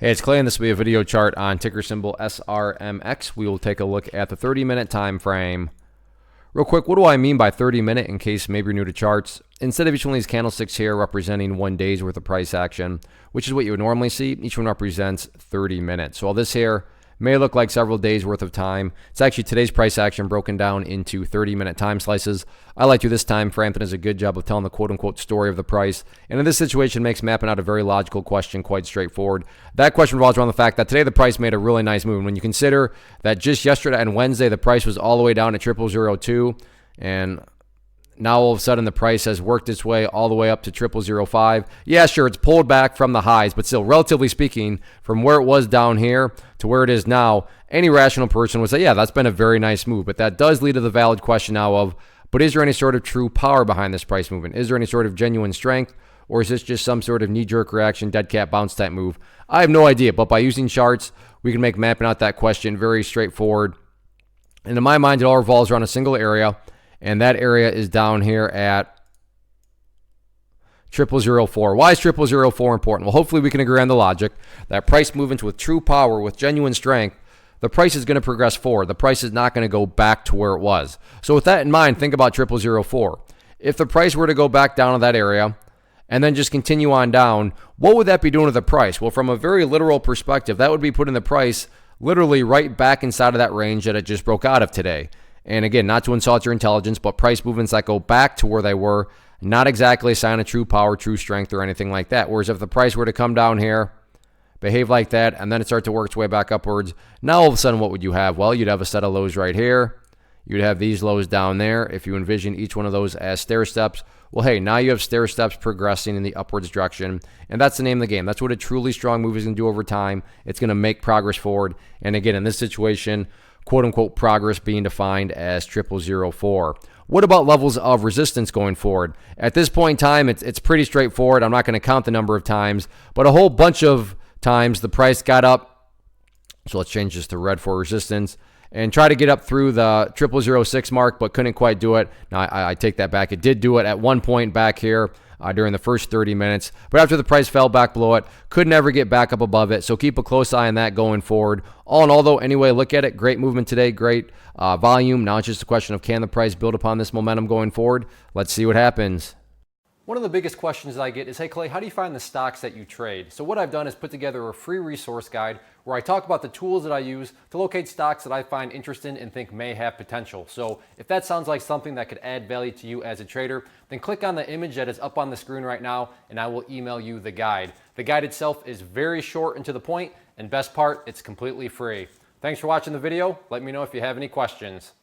Hey, it's Clay, and this will be a video chart on ticker symbol SRMX. We will take a look at the 30-minute time frame. Real quick, what do I mean by 30-minute in case maybe you're new to charts? Instead of each one of these candlesticks here representing 1 day's worth of price action, which is what you would normally see, each one represents 30 minutes. So all this here may look like several days worth of time. It's actually today's price action broken down into 30-minute time slices. I like to this time frame that does a good job of telling the quote-unquote story of the price. And in this situation, makes mapping out a very logical question quite straightforward. That question revolves around the fact that today the price made a really nice move. And when you consider that just yesterday and Wednesday, the price was all the way down at 0002, and now all of a sudden the price has worked its way all the way up to 0005. Yeah, sure, it's pulled back from the highs, but still, relatively speaking, from where it was down here to where it is now, any rational person would say, yeah, that's been a very nice move. But that does lead to the valid question now of, but is there any sort of true power behind this price movement? Is there any sort of genuine strength? Or is this just some sort of knee-jerk reaction, dead cat bounce type move? I have no idea, but by using charts, we can make mapping out that question very straightforward. And in my mind, it all revolves around a single area, and that area is down here at 0004. Why is 0004 important? Well, hopefully we can agree on the logic that price movements with true power, with genuine strength, the price is going to progress forward. The price is not going to go back to where it was. So with that in mind, think about 0004. If the price were to go back down to that area and then just continue on down, what would that be doing to the price? Well, from a very literal perspective, that would be putting the price literally right back inside of that range that it just broke out of today. And again, not to insult your intelligence, but price movements that go back to where they were, not exactly a sign of true power, true strength, or anything like that. Whereas if the price were to come down here, behave like that, and then it start to work its way back upwards, now all of a sudden what would you have? Well, you'd have a set of lows right here. You'd have these lows down there. If you envision each one of those as stair steps, well, hey, now you have stair steps progressing in the upwards direction, and that's the name of the game. That's what a truly strong move is going to do over time. It's going to make progress forward. And again, in this situation, quote-unquote progress being defined as 0004. What about levels of resistance going forward? At this point in time, it's pretty straightforward. I'm not going to count the number of times, but a whole bunch of times the price got up. So let's change this to red for resistance and try to get up through the 0006 mark, but couldn't quite do it. Now, I take that back. It did do it at one point back here during the first 30 minutes. But after the price fell back below it, could never get back up above it. So keep a close eye on that going forward. All in all, though, anyway, look at it. Great movement today. Great volume. Now it's just a question of, can the price build upon this momentum going forward? Let's see what happens. One of the biggest questions I get is, hey Clay, how do you find the stocks that you trade? So what I've done is put together a free resource guide where I talk about the tools that I use to locate stocks that I find interesting and think may have potential. So if that sounds like something that could add value to you as a trader, then click on the image that is up on the screen right now and I will email you the guide. The guide itself is very short and to the point, and best part, it's completely free. Thanks for watching the video. Let me know if you have any questions.